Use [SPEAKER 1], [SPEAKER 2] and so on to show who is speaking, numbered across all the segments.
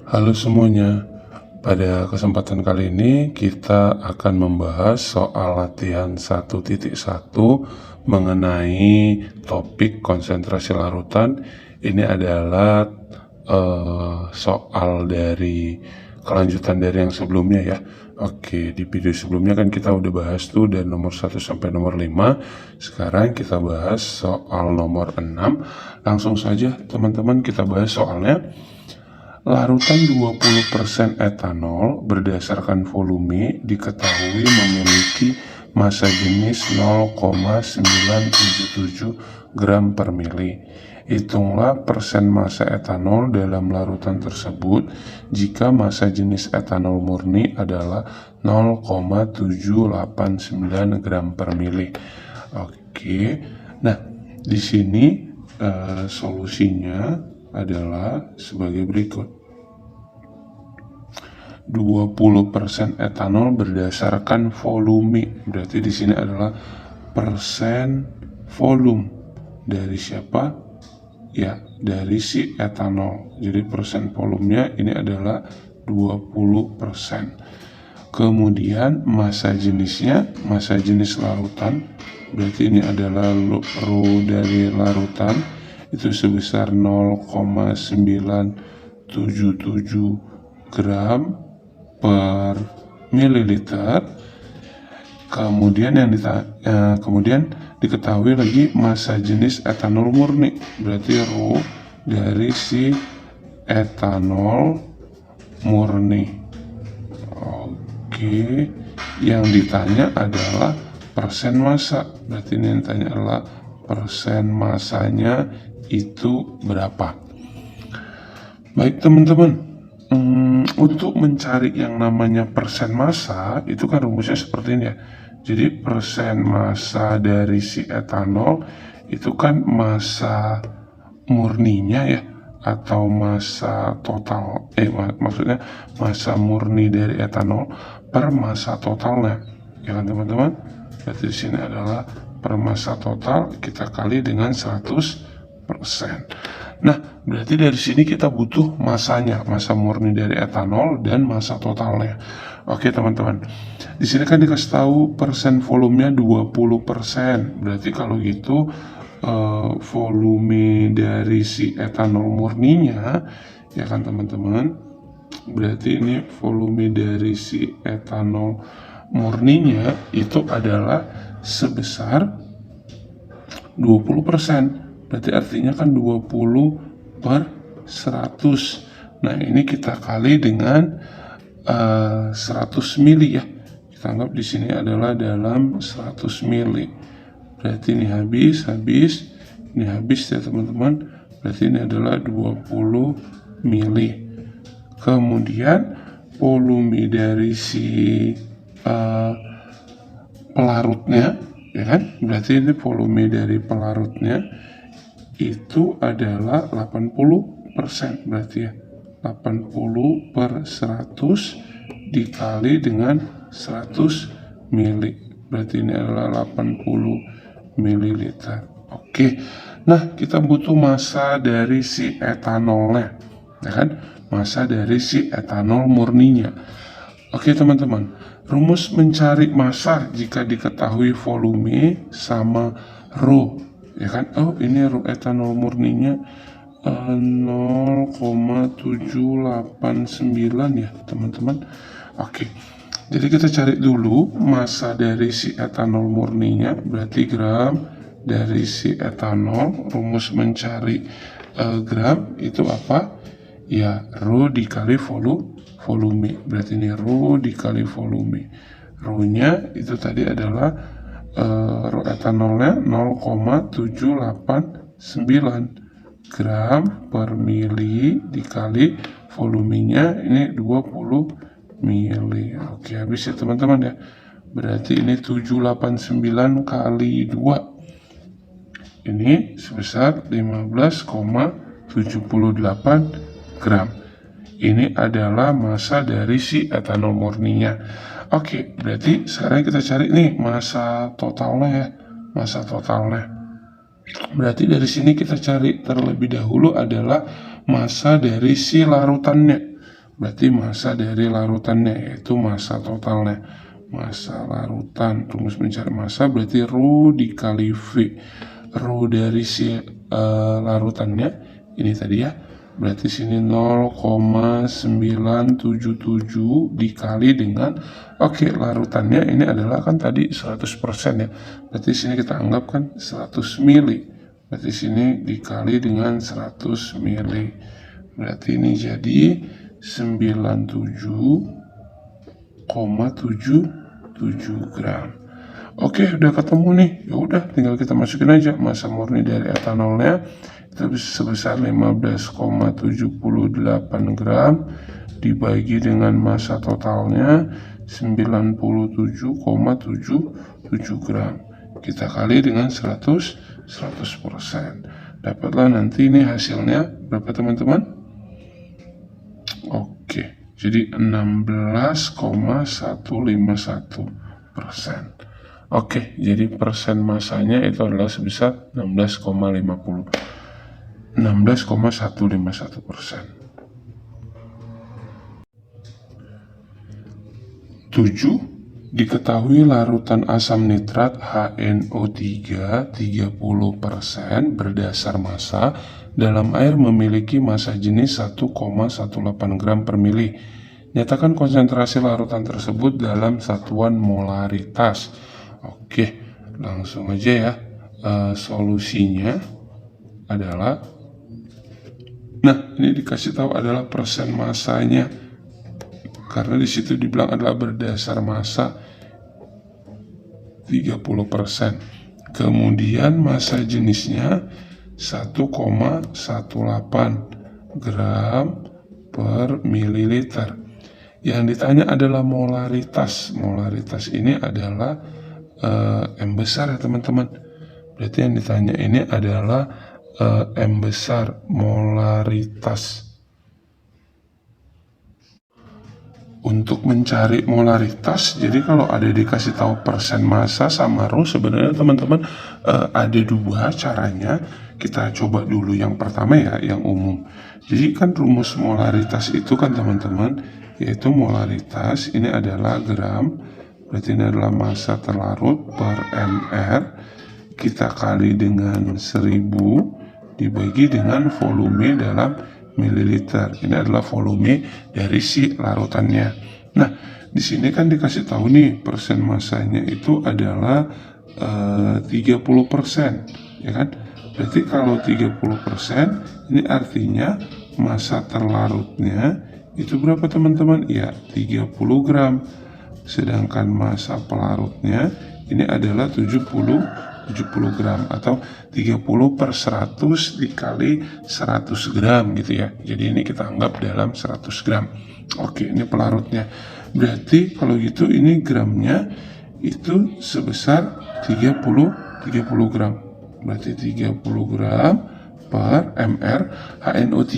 [SPEAKER 1] Halo semuanya, pada kesempatan kali ini kita akan membahas soal latihan 1.1 mengenai topik konsentrasi larutan. Ini adalah soal dari kelanjutan dari yang sebelumnya ya. Oke, di video sebelumnya kan kita udah bahas tuh dari nomor 1 sampai nomor 5. Sekarang kita bahas soal nomor 6. Langsung saja teman-teman kita bahas soalnya. Larutan 20% etanol berdasarkan volume diketahui memiliki massa jenis 0,977 gram per mili. Hitunglah persen massa etanol dalam larutan tersebut jika massa jenis etanol murni adalah 0,789 gram per mili. Oke, nah di sini solusinya adalah sebagai berikut. 20% etanol berdasarkan volume. Berarti di sini adalah persen volume dari siapa? Ya, dari si etanol. Jadi persen volumenya ini adalah 20%. Kemudian massa jenisnya, massa jenis larutan. Berarti ini adalah rho dari larutan. Itu sebesar 0,977 gram per mililiter. Kemudian kemudian diketahui lagi massa jenis etanol murni, berarti rho dari si etanol murni. Oke, yang ditanya adalah persen massa, berarti ini yang ditanya adalah persen massanya itu berapa. Baik teman-teman, untuk mencari yang namanya persen massa itu kan rumusnya seperti ini ya. Jadi persen massa dari si etanol itu kan massa murninya ya, atau massa total, maksudnya massa murni dari etanol per massa totalnya, ya kan teman-teman. Berarti di sini adalah per massa total kita kali dengan 100%. Nah, berarti dari sini kita butuh massanya, massa murni dari etanol dan massa totalnya. Oke teman-teman, di sini kan dikasih tahu persen volumenya 20%. Berarti kalau gitu volume dari si etanol murninya, ya kan teman-teman. Berarti ini volume dari si etanol murninya itu adalah sebesar 20%. Berarti artinya kan 20 per 100. Nah, ini kita kali dengan 100 mili ya. Kita anggap di sini adalah dalam 100 mili. Berarti ini habis, ini habis ya teman-teman. Berarti ini adalah 20 mili. Kemudian volume dari si pelarutnya, ya kan? Berarti ini volume dari pelarutnya itu adalah 80%, berarti ya 80 per 100 dikali dengan 100 mili, berarti ini adalah 80 mililiter. Oke, nah kita butuh massa dari si etanolnya, ya kan? Massa dari si etanol murninya. Oke teman-teman, rumus mencari massa jika diketahui volume sama rho, ya kan? Oh, ini rho etanol murninya 0,789 ya teman-teman. Oke, jadi kita cari dulu massa dari si etanol murninya, berarti gram dari si etanol. Rumus mencari gram itu apa? Ya, rho dikali volume. Berarti ini rho dikali volume. Rho-nya itu tadi adalah rho etanolnya 0,789 gram per mili dikali volumenya ini 20 mili. Oke, habis ya teman-teman ya. Berarti ini 789 kali 2. Ini sebesar 15,78 gram. Ini adalah massa dari si etanol murninya. Oke, berarti sekarang kita cari nih massa totalnya ya. Massa totalnya. Berarti dari sini kita cari terlebih dahulu adalah massa dari si larutannya. berarti massa dari larutannya, yaitu massa totalnya. Massa larutan, rumus mencari massa berarti Rho dikali V. Rho dari si larutannya ini tadi ya, berarti sini 0,977 dikali dengan larutannya ini adalah kan tadi 100% ya, berarti sini kita anggap kan 100 mili, berarti sini dikali dengan 100 mili, berarti ini jadi 97,77 gram. Oke, udah ketemu nih. Ya udah, tinggal kita masukin aja massa murni dari etanolnya itu sebesar 15,78 gram dibagi dengan massa totalnya 97,77 gram. Kita kali dengan 100%. Dapatlah nanti ini hasilnya berapa teman-teman? Oke, jadi 16,151%. Oke, jadi persen massanya itu adalah sebesar 16,151%. 7. Diketahui larutan asam nitrat HNO3 30% berdasar massa dalam air memiliki massa jenis 1,18 gram per mili. Nyatakan konsentrasi larutan tersebut dalam satuan molaritas. Oke, langsung aja ya. Solusinya adalah, nah ini dikasih tahu adalah persen massanya, karena di situ dibilang adalah berdasar massa 30%. Kemudian massa jenisnya 1,18 gram per mililiter. Yang ditanya adalah molaritas. Molaritas ini adalah M besar ya teman-teman. Berarti yang ditanya ini adalah M besar, molaritas. Untuk mencari molaritas, jadi kalau ada dikasih tahu persen massa sama Rho, sebenarnya teman-teman ada dua caranya. Kita coba dulu yang pertama ya, yang umum. Jadi kan rumus molaritas itu kan teman-teman, yaitu molaritas ini adalah gram, berarti ini adalah massa terlarut per mR, kita kali dengan 1000 dibagi dengan volume dalam mililiter. Ini adalah volume dari si larutannya. Nah, di sini kan dikasih tahu nih persen massanya itu adalah 30%, ya kan? Berarti kalau 30% ini artinya massa terlarutnya itu berapa teman-teman? Ya, 30 gram. Sedangkan massa pelarutnya ini adalah 70 gram atau 30/100 dikali 100 gram gitu ya. Jadi ini kita anggap dalam 100 gram. Oke, ini pelarutnya. Berarti kalau gitu ini gramnya itu sebesar 30 gram. Berarti 30 gram per mR. HNO3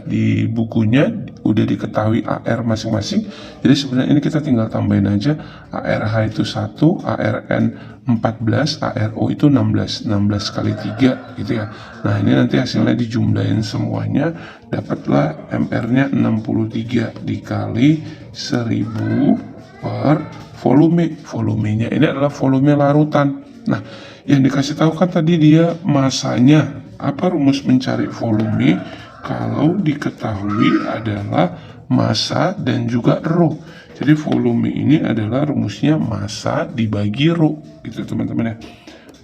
[SPEAKER 1] di bukunya udah diketahui AR masing-masing. Jadi sebenarnya ini kita tinggal tambahin aja. ARH itu 1, ARN 14, ARO itu 16 kali 3 gitu ya. Nah ini nanti hasilnya dijumlahin semuanya, dapatlah MR-nya 63 dikali 1000 per volume. Volumenya ini adalah volume larutan. Nah yang dikasih tahu kan tadi dia massanya. Apa rumus mencari volume? Kalau diketahui adalah massa dan juga Rho. Jadi volume ini adalah rumusnya massa dibagi Rho, gitu teman-teman ya.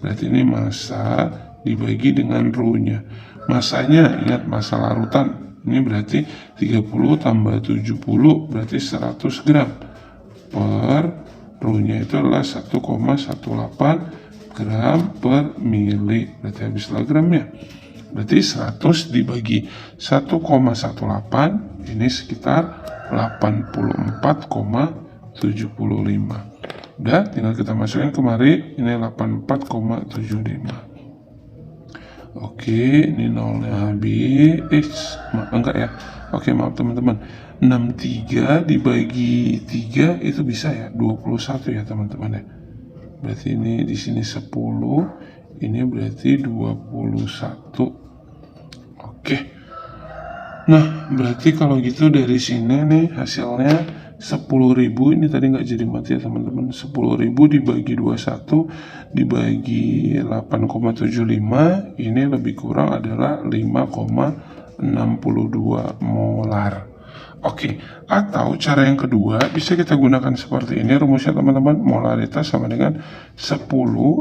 [SPEAKER 1] Berarti ini massa dibagi dengan Rho-nya. Massanya, ingat massa larutan. Ini berarti 30 tambah 70 berarti 100 gram. Per Rho-nya itu adalah 1,18 gram per mili. Berarti habislah gramnya. Berarti 100 dibagi 1,18 ini sekitar 84,75. Udah, tinggal kita masukin kemari, ini 84,75. Oke, ini nolnya habis. Enggak ya. Oke, maaf teman-teman. 63 dibagi 3 itu bisa ya 21 ya teman-teman ya. Berarti ini di sini 10, ini berarti 21. Oke. Nah, berarti kalau gitu dari sini nih hasilnya 10.000, ini tadi nggak jadi mati ya teman-teman. 10.000 dibagi 21 dibagi 8,75, ini lebih kurang adalah 5,62 molar. Oke, atau cara yang kedua bisa kita gunakan seperti ini rumusnya teman-teman. Molaritas sama dengan 10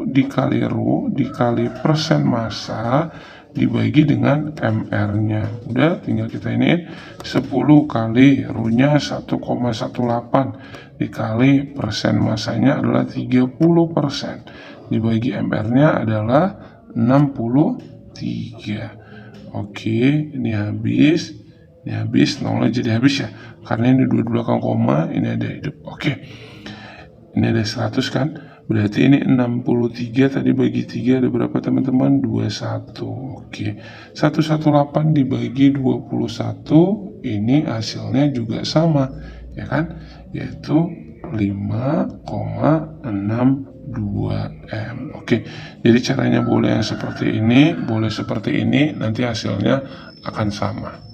[SPEAKER 1] dikali Rho dikali persen massa dibagi dengan MR-nya. Udah, tinggal kita ini 10 kali Rho-nya 1,18 dikali persen massanya adalah 30%. Dibagi MR-nya adalah 63. Oke, ini habis. Ini habis, nolnya jadi habis ya. Karena ini dua belakang koma, ini ada hidup. Oke. Ini ada 100 kan? Berarti ini 63 tadi bagi 3 ada berapa teman-teman? 21. Oke. 118 dibagi 21 ini hasilnya juga sama, ya kan? Yaitu 5,62 M. Oke. Jadi caranya boleh yang seperti ini, boleh seperti ini, nanti hasilnya akan sama.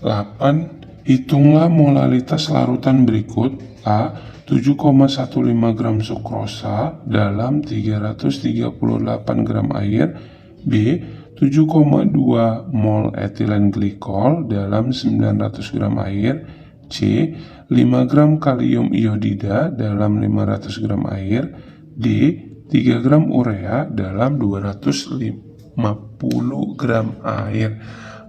[SPEAKER 1] 8. Hitunglah molalitas larutan berikut. A. 7,15 gram sukrosa dalam 338 gram air. B. 7,2 mol etilen glikol dalam 900 gram air. C. 5 gram kalium iodida dalam 500 gram air. D. 3 gram urea dalam 250 gram air.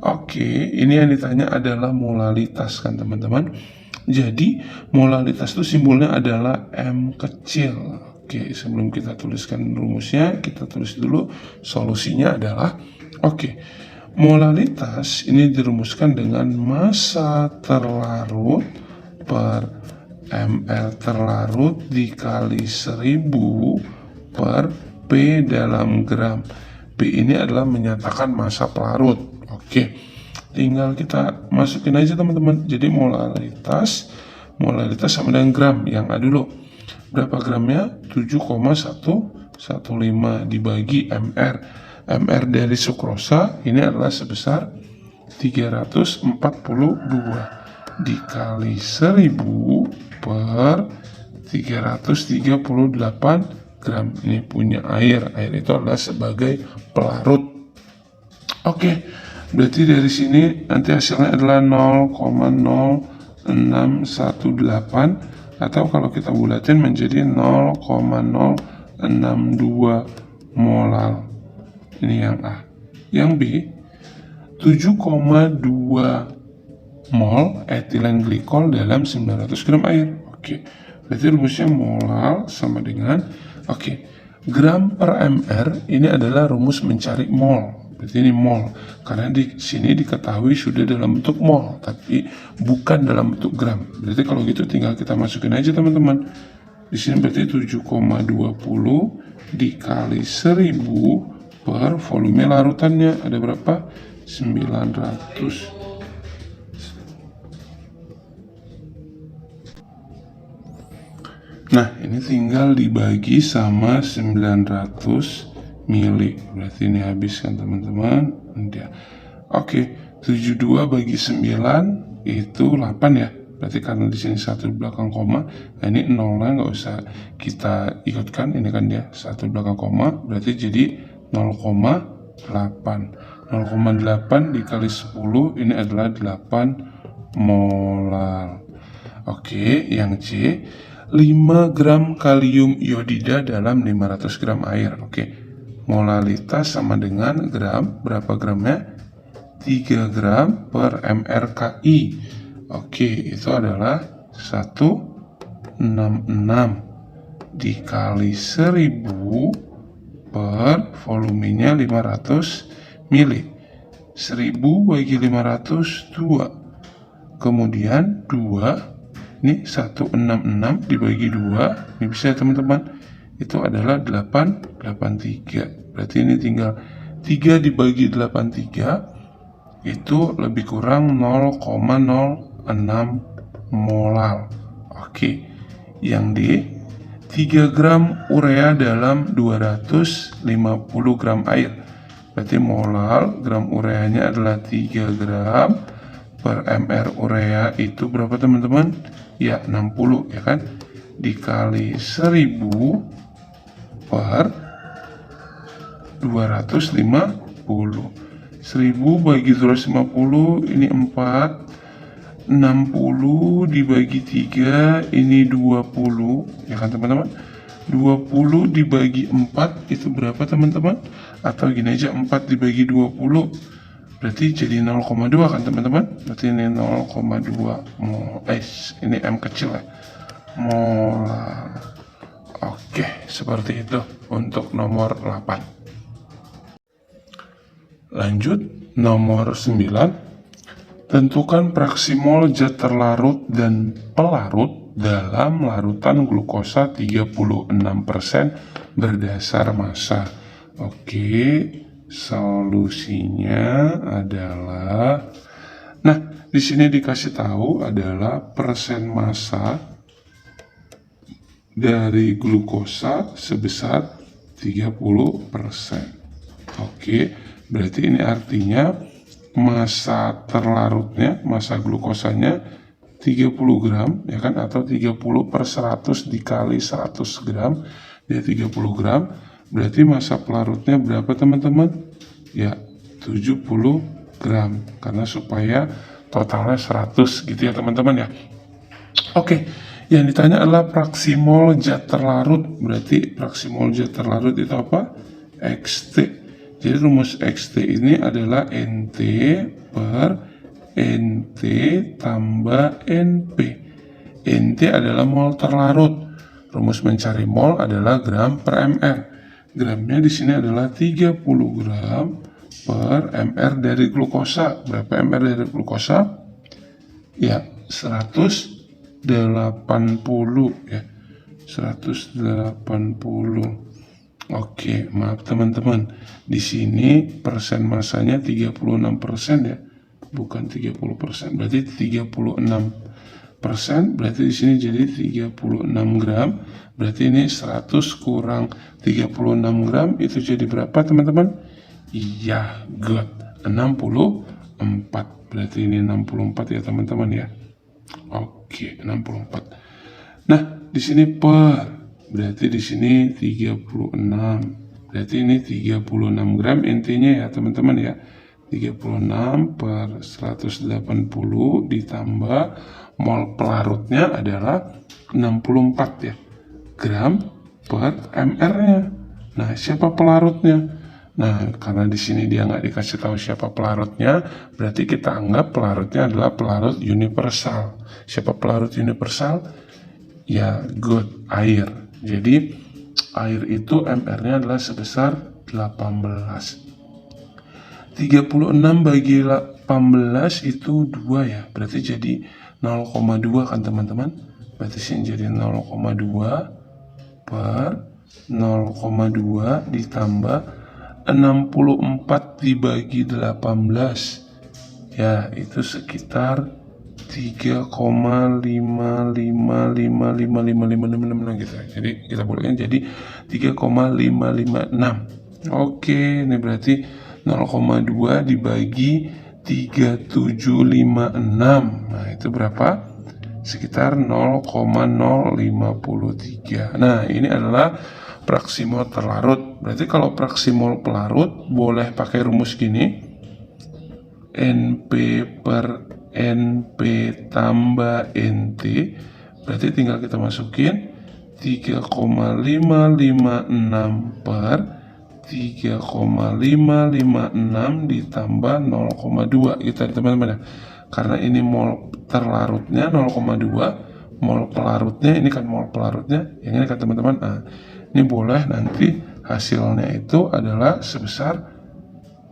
[SPEAKER 1] Oke, ini yang ditanya adalah molalitas kan teman-teman. Jadi molalitas itu simbolnya adalah M kecil. Oke, sebelum kita tuliskan rumusnya, kita tulis dulu solusinya adalah molalitas ini dirumuskan dengan massa terlarut per ml terlarut dikali 1000 per P dalam gram. P ini adalah menyatakan massa pelarut. Oke, tinggal kita masukin aja teman-teman. Jadi molaritas sama dengan gram yang A dulu. Berapa gramnya? 7,115 dibagi MR. MR dari sukrosa ini adalah sebesar 342 dikali 1000 per 338 gram. Ini punya air. Air itu adalah sebagai pelarut. Oke, berarti dari sini nanti hasilnya adalah 0,0618 atau kalau kita bulatin menjadi 0,062 molar. Ini yang A. Yang B, 7,2 mol etilen glikol dalam 900 gram air. Oke, berarti rumusnya molar sama dengan gram per mr ini adalah rumus mencari mol. Berarti ini mol, karena di sini diketahui sudah dalam bentuk mol, tapi bukan dalam bentuk gram. Berarti kalau gitu tinggal kita masukin aja teman-teman. Di sini berarti 7,20 dikali 1000 per volume larutannya ada berapa? 900. Nah, ini tinggal dibagi sama 900 mili. Berarti ini habis kan teman-teman. Oke, 72 bagi 9 itu 8 ya. Berarti karena di sini 1 belakang koma, nah ini nolnya nggak usah kita ikutkan, ini kan dia 1 belakang koma, berarti jadi 0,8. 0,8 dikali 10 ini adalah 8 molar. Oke, yang C, 5 gram kalium iodida dalam 500 gram air. Oke, molalitas sama dengan gram, berapa gramnya? 3 gram per mRKI. Oke, itu adalah 166 dikali 1000 per volumenya 500 mili. 1000 bagi 500 2. Kemudian 2, ini 166 dibagi 2, ini bisa ya teman-teman, itu adalah 883. Berarti ini tinggal 3 dibagi 83, itu lebih kurang 0,06 molar. Oke, yang D, 3 gram urea dalam 250 gram air. Berarti molar gram ureanya adalah 3 gram per mR urea itu berapa teman-teman? Ya 60 ya kan? Dikali 1000 per 250. 1000 bagi 250 ini 4. 60 dibagi 3 ini 20 ya kan teman-teman. 20 dibagi 4 itu berapa teman-teman? Atau gini aja, 4 dibagi 20 berarti jadi 0,2 kan teman-teman. Berarti ini 0,2 mol. Ini M kecil ya, molar. Oke, seperti itu untuk nomor 8. Lanjut nomor 9. Tentukan fraksi mol zat terlarut dan pelarut dalam larutan glukosa 36% berdasar massa. Oke, solusinya adalah, nah di sini dikasih tahu adalah persen massa dari glukosa sebesar 30%. Oke, berarti ini artinya massa terlarutnya, massa glukosanya 30 gram ya kan, atau 30 per 100 dikali 100 gram dia 30 gram. Berarti massa pelarutnya berapa teman-teman? Ya 70 gram, karena supaya totalnya 100 gitu ya teman-teman ya. Oke, yang ditanya adalah fraksi mol zat terlarut. Berarti fraksi mol zat terlarut itu apa? XT. Jadi rumus XT ini adalah NT per NT tambah NP. NT adalah mol terlarut. Rumus mencari mol adalah gram per mR. Gramnya di sini adalah 30 gram per mR dari glukosa. Berapa mR dari glukosa? Ya, 180 ya. 180. Oke, maaf teman-teman. Di sini persen massanya 36% ya. Bukan 30%. Berarti 36%. Berarti di sini jadi 36 gram. Berarti ini 100 kurang 36 gram itu jadi berapa teman-teman? Iya, good. 64. Berarti ini 64 ya teman-teman ya. Oke, 64. Nah, di sini per, berarti di sini 36. Berarti ini 36 gram intinya ya teman-teman ya. 36 per 180 ditambah mol pelarutnya adalah 64 ya. Gram per mR-nya. Nah, siapa pelarutnya? Nah, karena di sini dia nggak dikasih tahu siapa pelarutnya, berarti kita anggap pelarutnya adalah pelarut universal. Siapa pelarut universal? Ya, good, air. Jadi air itu mR-nya adalah sebesar 18. 36 bagi 18 itu 2 ya. Berarti jadi 0,2 kan teman-teman. Berarti sini jadi 0,2 per 0,2 ditambah 64 dibagi 18. Ya, itu sekitar 3,5555555 gitu. Jadi kita bulatkan jadi 3,556. Oke, ini berarti 0,2 dibagi 3756. Nah, itu berapa? Sekitar 0,053. Nah, ini adalah fraksi mol terlarut. Berarti kalau fraksi mol pelarut boleh pakai rumus gini. NP per NP tambah NT, berarti tinggal kita masukin 3,556 per 3,556 ditambah 0,2 gitu teman-teman ya. Karena ini mol terlarutnya 0,2, mol pelarutnya ini kan mol pelarutnya yang ini kan teman-teman. Nah, ini boleh nanti hasilnya itu adalah sebesar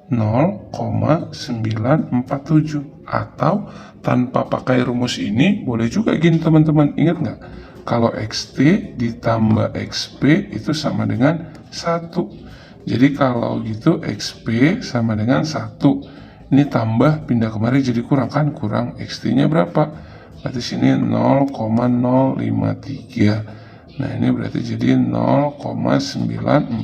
[SPEAKER 1] 0,947, atau tanpa pakai rumus ini boleh juga gini teman-teman. Ingat nggak? Kalau XT ditambah XP itu sama dengan 1. Jadi kalau gitu XP sama dengan 1. Ini tambah pindah kemari jadi kurang kan? Kurang XT-nya berapa? Berarti sini 0,053. Nah, ini berarti jadi 0,947.